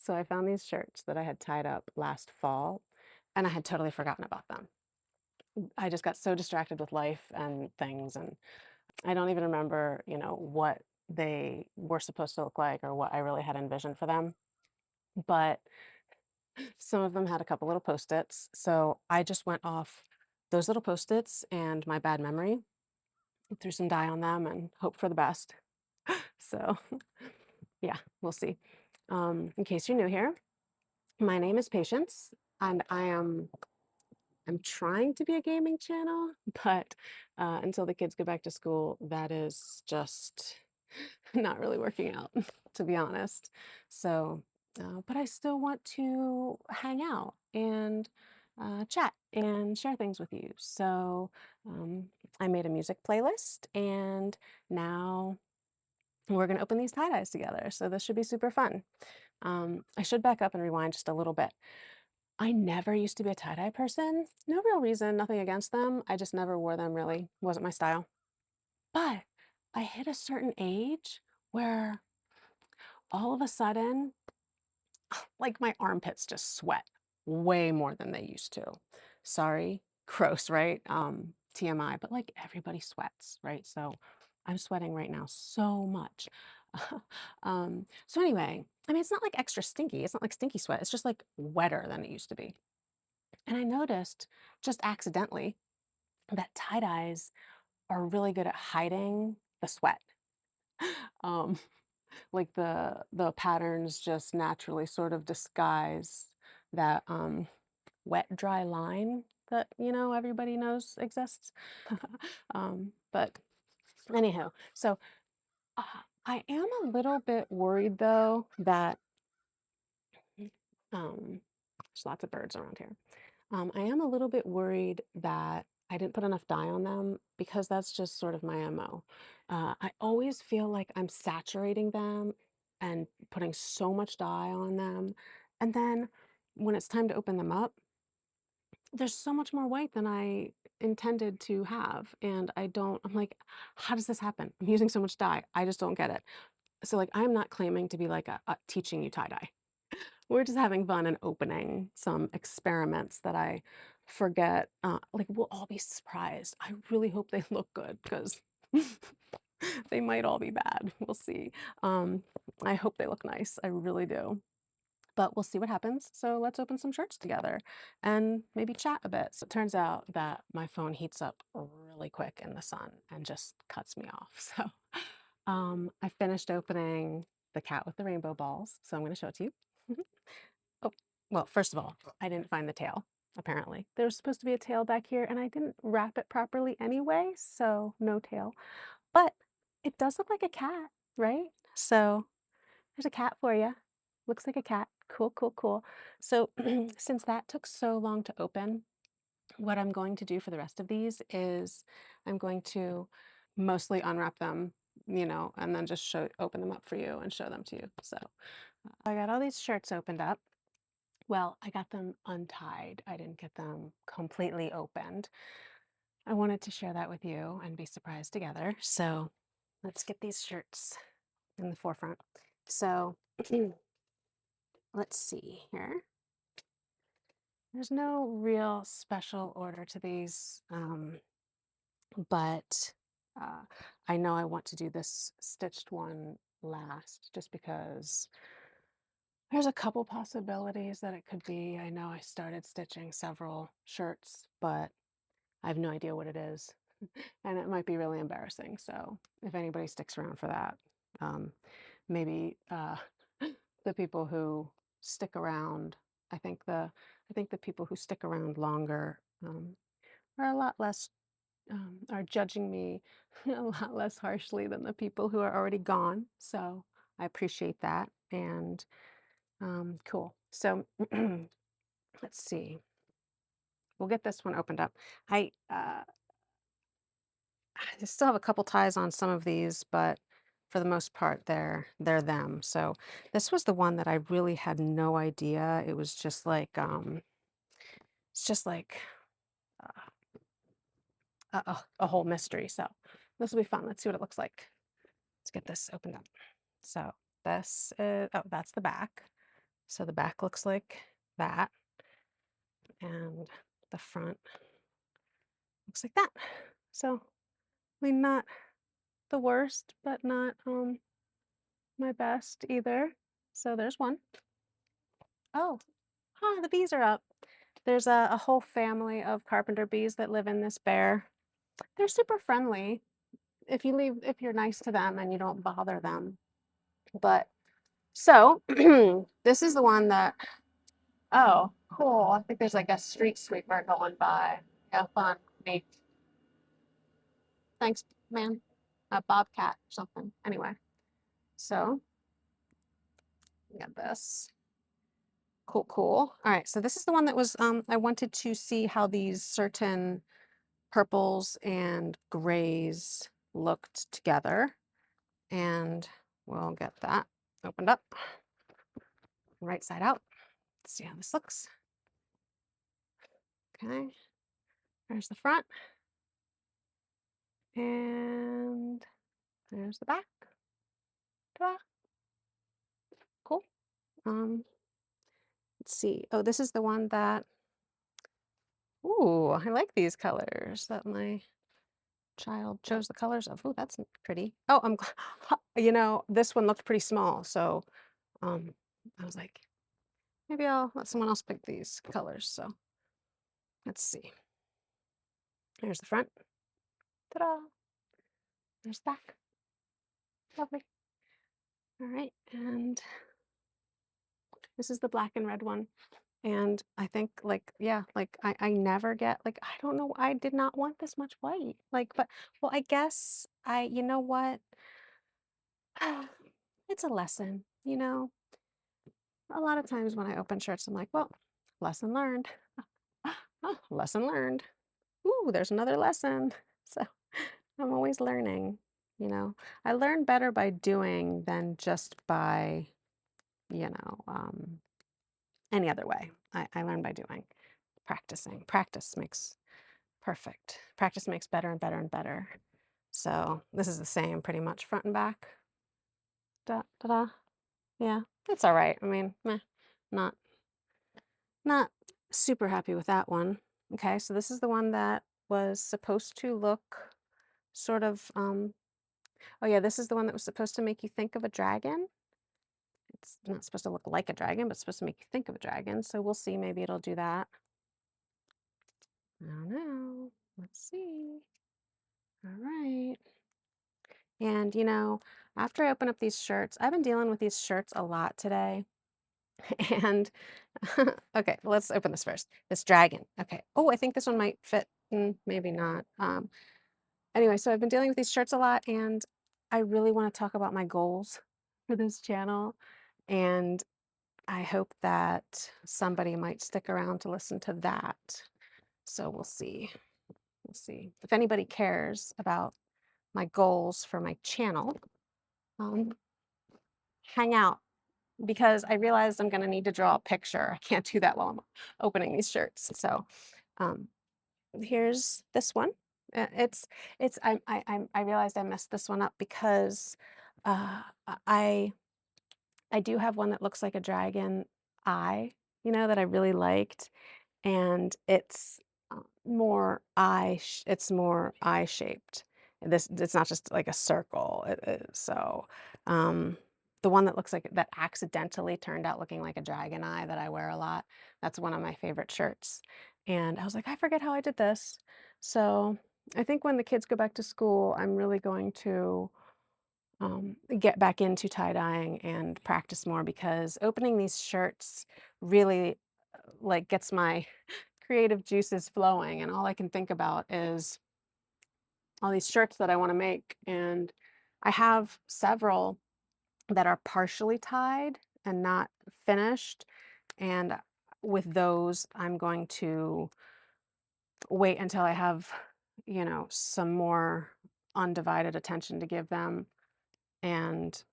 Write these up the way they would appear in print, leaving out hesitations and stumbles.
So I found these shirts that I had tied up last fall, and I had totally forgotten about them. I just got so distracted with life and things, and I don't even remember, what they were supposed to look like or what I really had envisioned for them. But some of them had a couple little post-its. So I just went off those little post-its and my bad memory, threw some dye on them and hope for the best. So yeah, we'll see. In case you're new here, my name is Patience, and I'm trying to be a gaming channel, but until the kids go back to school, that is just not really working out, to be honest. So, but I still want to hang out and chat and share things with you. So, I made a music playlist, and now we're going to open these tie dyes together. So, this should be super fun. I should back up and rewind just a little bit. I never used to be a tie-dye person. No real reason, nothing against them. I just never wore them really. Wasn't my style. But I hit a certain age where all of a sudden, like my armpits just sweat way more than they used to. Sorry, gross, right? TMI, but like everybody sweats, right? So I'm sweating right now so much. So anyway, I mean, it's not like extra stinky. It's not like stinky sweat. It's just like wetter than it used to be. And I noticed just accidentally that tie dyes are really good at hiding the sweat. Um, like the patterns just naturally sort of disguise that wet dry line that everybody knows exists. But anyhow, so uh, I am a little bit worried though that there's lots of birds around here. I am a little bit worried that I didn't put enough dye on them because that's just sort of my MO. I always feel like I'm saturating them and putting so much dye on them. And then when it's time to open them up, there's so much more white than I intended to have. And I'm like, how does this happen? I'm using so much dye. I just don't get it. So, like, I'm not claiming to be like a teaching you tie dye. We're just having fun and opening some experiments that I forget. Like, we'll all be surprised. I really hope they look good because they might all be bad. We'll see. I hope they look nice. I really do. But we'll see what happens. So let's open some shirts together and maybe chat a bit. So it turns out that my phone heats up really quick in the sun and just cuts me off. So I finished opening the cat with the rainbow balls. So I'm going to show it to you. Oh, well, first of all, I didn't find the tail, apparently. There was supposed to be a tail back here, and I didn't wrap it properly anyway, so no tail. But it does look like a cat, right? So there's a cat for you. Looks like a cat. Cool, cool, cool. So since that took so long to open, what I'm going to do for the rest of these is I'm going to mostly unwrap them, and then just open them up for you and show them to you. So I got all these shirts opened up. Well, I got them untied. I didn't get them completely opened. I wanted to share that with you and be surprised together. So let's get these shirts in the forefront. So let's see here. There's no real special order to these, but uh, I know I want to do this stitched one last just because there's a couple possibilities that it could be. I know I started stitching several shirts, but I have no idea what it is, and it might be really embarrassing. So if anybody sticks around for that, um, maybe the people who stick around, I think the people who stick around longer are a lot less are judging me a lot less harshly than the people who are already gone. So I appreciate that, and cool. So let's see. We'll get this one opened up. I still have a couple ties on some of these, but for the most part, they're them. So this was the one that I really had no idea. It was just like it's just like a whole mystery. So this will be fun. Let's see what it looks like. Let's get this opened up. So this is, oh, that's the back. So the back looks like that, and the front looks like that. So, I mean, not the worst, but not my best either. So there's one. Oh, huh, the bees are up. There's a whole family of carpenter bees that live in this bear. They're super friendly if you're nice to them and you don't bother them. But so this is the one that, oh, cool. I think there's like a street sweeper going by. Have fun. Neat. Thanks, man. A bobcat or something. Anyway, so we got this. Cool, cool. All right, so this is the one that was, I wanted to see how these certain purples and grays looked together. And we'll get that opened up. Right side out. Let's see how this looks. Okay, there's the front. And there's the back. Ta-da. Cool. Let's see. Oh, this is the one that, ooh, I like these colors that my child chose the colors of. Ooh, that's pretty. Oh, you know, this one looked pretty small. So um, I was like, maybe I'll let someone else pick these colors. So let's see. There's the front. Ta-da. There's the back. Lovely. All right. And this is the black and red one. And I think like, yeah, like I never get like, I don't know, I did not want this much white. Like, but well, I guess you know what? It's a lesson, you know. A lot of times when I open shirts, I'm like, well, lesson learned. Lesson learned. Ooh, there's another lesson. So I'm always learning, you know. I learn better by doing than just by, you know, any other way. I learn by doing, practicing. Practice makes perfect. Practice makes better and better and better. So this is the same pretty much front and back. Da da da. Yeah, it's all right. I mean, meh, not not super happy with that one. Okay, so this is the one that was supposed to look sort of oh yeah, this is the one that was supposed to make you think of a dragon. It's not supposed to look like a dragon, but it's supposed to make you think of a dragon. So we'll see, maybe it'll do that. I don't know. Let's see. All right. And you know, after I open up these shirts, I've been dealing with these shirts a lot today. And okay, let's open this first. This dragon. Okay. Oh, I think this one might fit. Maybe not. Anyway, so I've been dealing with these shirts a lot, and I really want to talk about my goals for this channel. And I hope that somebody might stick around to listen to that. So we'll see. We'll see. If anybody cares about my goals for my channel, um, hang out because I realized I'm going to need to draw a picture. I can't do that while I'm opening these shirts. So um, here's this one. I realized I messed this one up because uh, I I do have one that looks like a dragon eye, you know, that I really liked, and it's it's more eye shaped. It's not just like a circle. So um, the one that looks like that accidentally turned out looking like a dragon eye that I wear a lot. That's one of my favorite shirts. And I was like, I forget how I did this. So I think when the kids go back to school, I'm really going to get back into tie-dyeing and practice more because opening these shirts really like gets my creative juices flowing, and all I can think about is all these shirts that I want to make. And I have several that are partially tied and not finished, and with those I'm going to wait until I have, you know, some more undivided attention to give them, and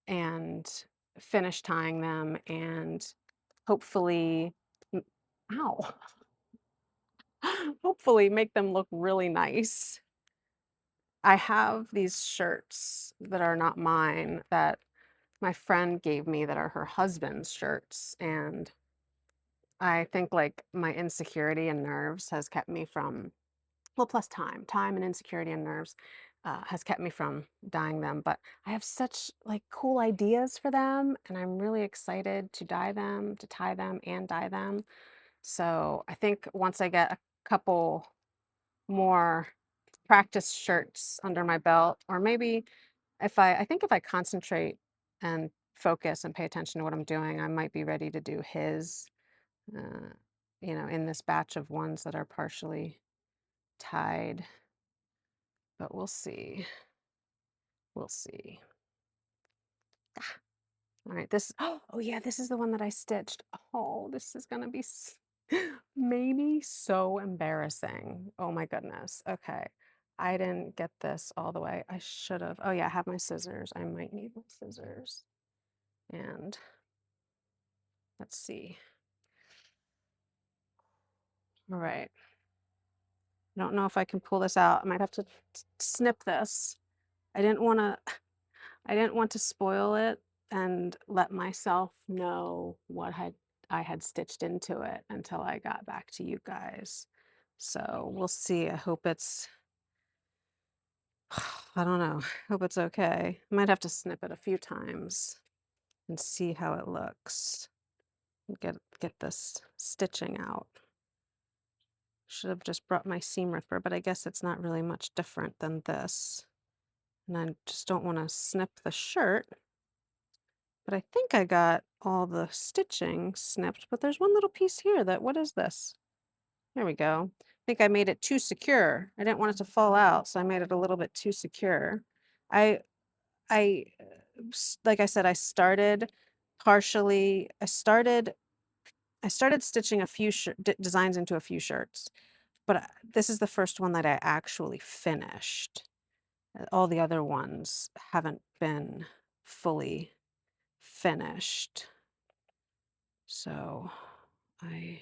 and finish tying them, and hopefully ow, hopefully make them look really nice. I have these shirts that are not mine that my friend gave me that are her husband's shirts, and I think, like, my insecurity and nerves has kept me from well, plus time and insecurity and nerves, has kept me from dyeing them, but I have such, like, cool ideas for them, and I'm really excited to dye them, to tie them and dye them. So, I think once I get a couple more practice shirts under my belt, or maybe I think if I concentrate and focus and pay attention to what I'm doing, I might be ready to do his, uh, in this batch of ones that are partially tied, but we'll see. We'll see. All right, this oh yeah, this is the one that I stitched. Oh, this is gonna be maybe so embarrassing. Oh my goodness. Okay. I didn't get this all the way. I should have. Oh yeah, I have my scissors. I might need my scissors. And let's see. All right. I don't know if I can pull this out. I might have to snip this. I didn't want to I didn't want to spoil it and let myself know what I had stitched into it until I got back to you guys. So we'll see. I hope it's I don't know. I hope it's okay. I might have to snip it a few times and see how it looks. Get this stitching out. Should have just brought my seam ripper, but I guess it's not really much different than this. And I just don't want to snip the shirt. But I think I got all the stitching snipped, but there's one little piece here that, what is this? There we go. I think I made it too secure. I didn't want it to fall out, so I made it a little bit too secure. I, like I said, I started partially, I started stitching a few designs into a few shirts, but this is the first one that I actually finished. All the other ones haven't been fully finished. So I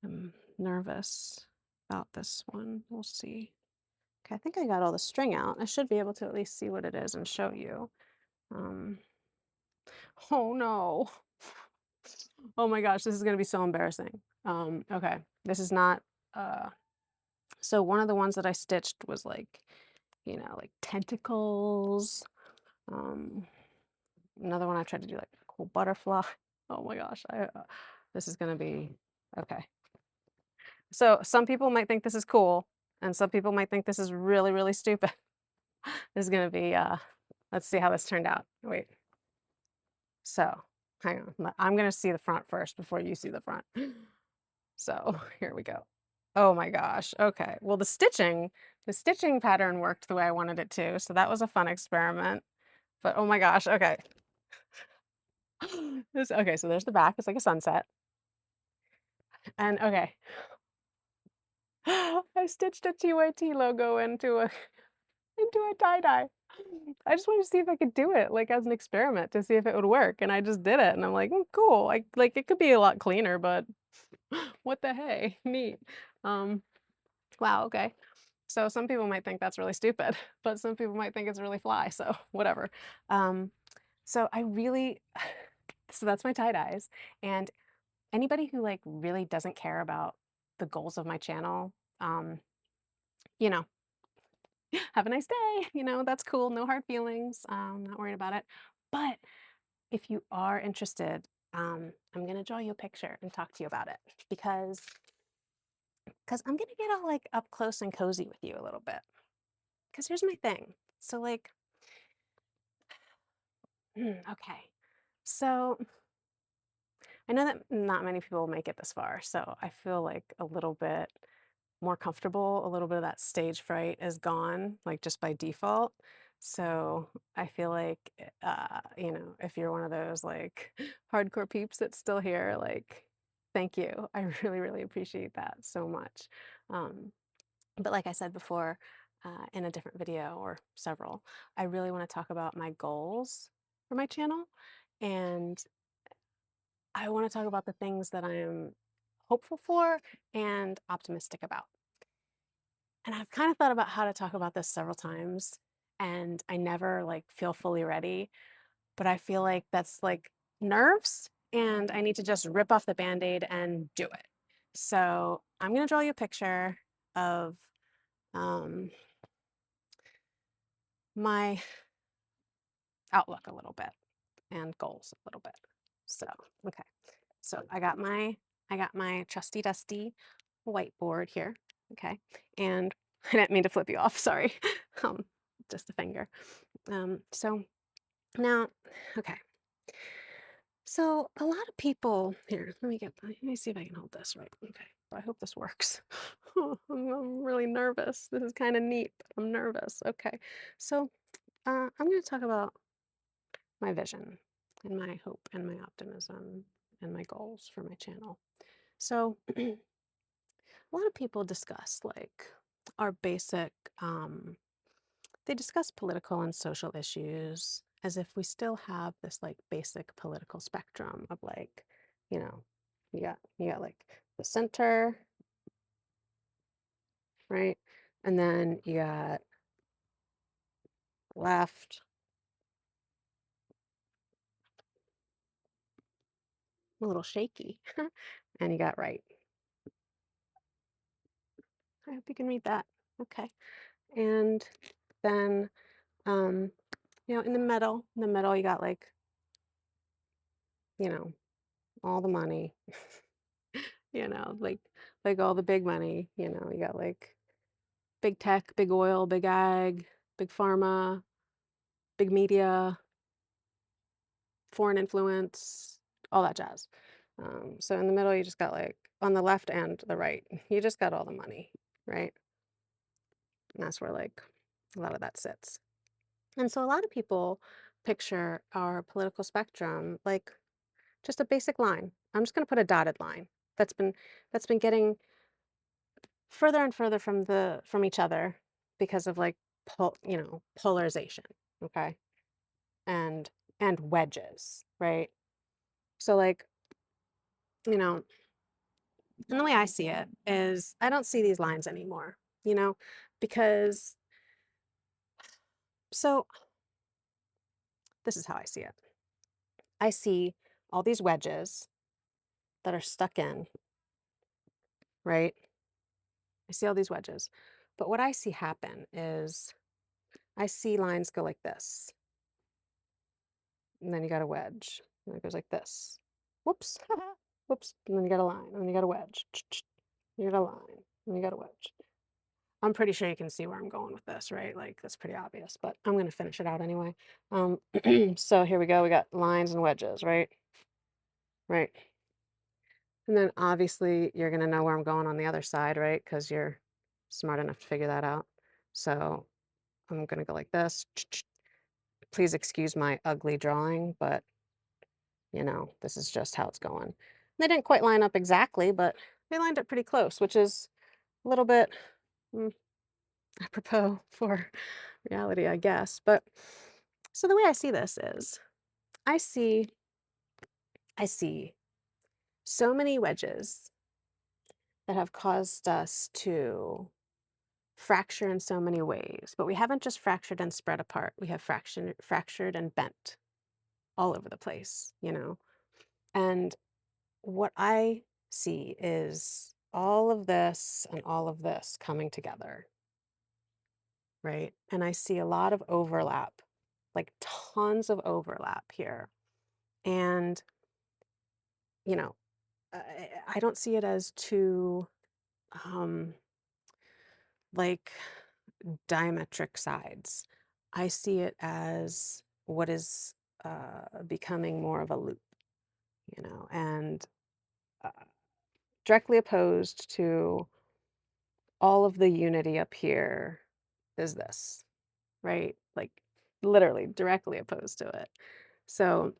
am nervous about this one. We'll see. Okay, I think I got all the string out. I should be able to at least see what it is and show you. Um, oh no. Oh my gosh, this is gonna be so embarrassing. Okay, this is not, so one of the ones that I stitched was like, like tentacles. Um, Another one I tried to do like a cool butterfly. Oh my gosh, this is gonna be, okay. So some people might think this is cool, and some people might think this is really, really stupid. This is gonna be, let's see how this turned out. Wait. So, hang on. I'm gonna see the front first before you see the front. So here we go. Oh my gosh. Okay. Well, the stitching pattern worked the way I wanted it to, so that was a fun experiment. But oh my gosh. Okay. Okay. So there's the back. It's like a sunset. And okay, I stitched a TYT logo into a tie-dye. I just wanted to see if I could do it, like, as an experiment to see if it would work, and I just did it, and I'm like, "Mm, cool." It could be a lot cleaner, but what the hey, neat. Um, wow, okay. So some people might think that's really stupid, but some people might think it's really fly, so whatever. Um, so I really so that's my tie-dyes, and anybody who, like, really doesn't care about the goals of my channel, um, you know, have a nice day, that's cool, no hard feelings, not worried about it. But if you are interested, I'm gonna draw you a picture and talk to you about it because I'm gonna get all like up close and cozy with you a little bit. Because here's my thing. So like, okay. So I know that not many people make it this far, so I feel like a little bit more comfortable. A little bit of that stage fright is gone, like just by default. So I feel like, if you're one of those like hardcore peeps that's still here, like, thank you. I really, really appreciate that so much. Um, but like I said before, in a different video or several, I really want to talk about my goals for my channel. And I want to talk about the things that I'm hopeful for and optimistic about. And I've kind of thought about how to talk about this several times, and I never like feel fully ready. but I feel like that's like nerves and I need to just rip off the Band-Aid and do it. So I'm gonna draw you a picture of um, my outlook a little bit and goals a little bit. So, okay. So I got my trusty dusty whiteboard here. Okay. And I didn't mean to flip you off, sorry. Um, just a finger. So now, okay. So a lot of people here, let me see if I can hold this right. Okay. I hope this works. I'm really nervous. This is kind of neat, but I'm nervous. Okay. So I'm going to talk about my vision and my hope and my optimism and my goals for my channel. So a lot of people discuss like our basic they discuss political and social issues as if we still have this like basic political spectrum of like, you know, you got like the center, right? And then you got left, a little shaky, and you got right. I hope you can read that. Okay. And then in the middle you got like, you know, all the money, like all the big money, you got like big tech, big oil, big ag, big pharma, big media, foreign influence, all that jazz. So in the middle, you just got like on the left and the right, you just got all the money, right? And that's where like a lot of that sits. And so a lot of people picture our political spectrum like just a basic line. I'm just going to put a dotted line that's been getting further and further from each other because of like polarization, okay? And wedges, right? So like, you know, and the way I see it is I don't see these lines anymore, because so this is how I see it. I see all these wedges that are stuck in, right? I see all these wedges. But what I see happen is I see lines go like this. And then you got a wedge. And it goes like this. Whoops. Whoops. And then you got a line. And then you got a wedge. You got a line. And you got a wedge. I'm pretty sure you can see where I'm going with this, right? Like, that's pretty obvious, but I'm going to finish it out anyway. So here we go. We got lines and wedges, right? Right. And then obviously you're going to know where I'm going on the other side, right? Because you're smart enough to figure that out. So I'm going to go like this. Please excuse my ugly drawing, but this is just how it's going. They didn't quite line up exactly, but they lined up pretty close, which is a little bit apropos for reality, I guess. But so the way I see this is I see I see so many wedges that have caused us to fracture in so many ways, but we haven't just fractured and spread apart. We have fractured and bent all over the place. And what I see is all of this and all of this coming together, right? And I see a lot of overlap, like tons of overlap here. And, you know, I don't see it as two, um, like diametric sides. I see it as what is becoming more of a loop, and uh, directly opposed to all of the unity up here is this, right? Like literally directly opposed to it. So,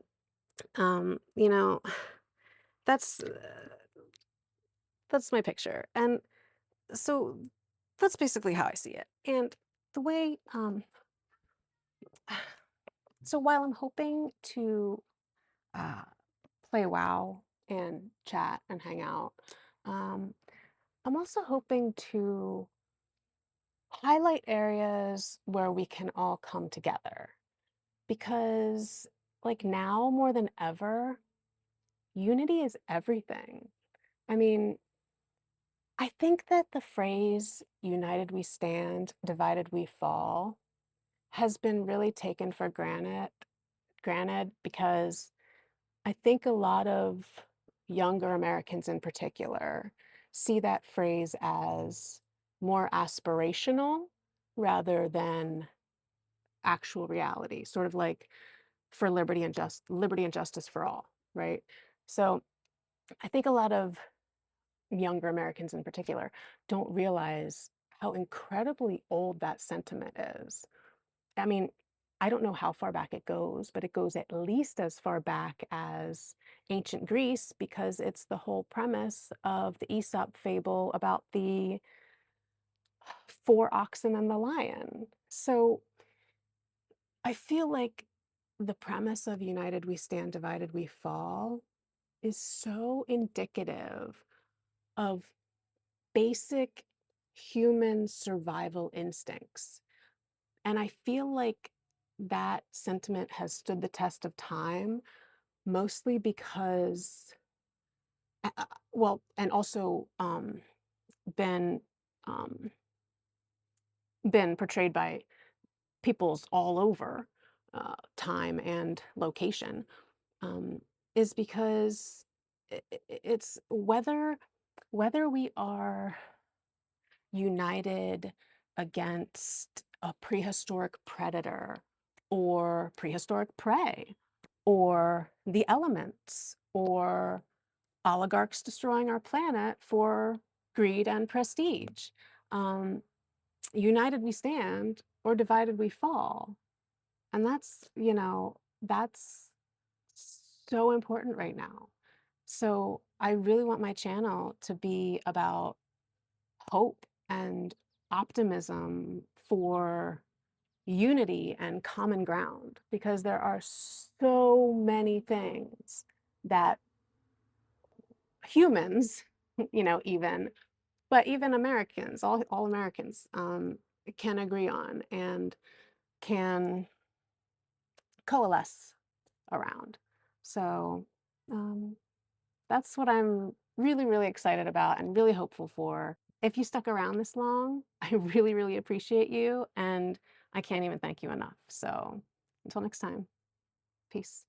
um, you know, that's that's my picture. And so that's basically how I see it. And the way so while I'm hoping to uh play WoW and chat and hang out, um, I'm also hoping to highlight areas where we can all come together because like now more than ever, unity is everything. I mean, I think that the phrase united we stand, divided we fall has been really taken for granted because I think a lot of younger Americans in particular see that phrase as more aspirational rather than actual reality, sort of like for liberty and justice for all, right? So I think a lot of younger Americans in particular don't realize how incredibly old that sentiment is. I mean, I don't know how far back it goes, but it goes at least as far back as ancient Greece because it's the whole premise of the Aesop fable about the four oxen and the lion. So I feel like the premise of united we stand, divided we fall is so indicative of basic human survival instincts. And I feel like that sentiment has stood the test of time mostly because, well, and also been um, been portrayed by peoples all over time and location, um, is because it's whether we are united against a prehistoric predator or prehistoric prey or the elements or oligarchs destroying our planet for greed and prestige. Um, United we stand or divided we fall. And that's so important right now. So I really want my channel to be about hope and optimism for unity and common ground because there are so many things that humans, even, but even Americans, all Americans, can agree on and can coalesce around. So um, that's what I'm really, really excited about and really hopeful for. If you stuck around this long, I really, really appreciate you, and I can't even thank you enough. So until next time, peace.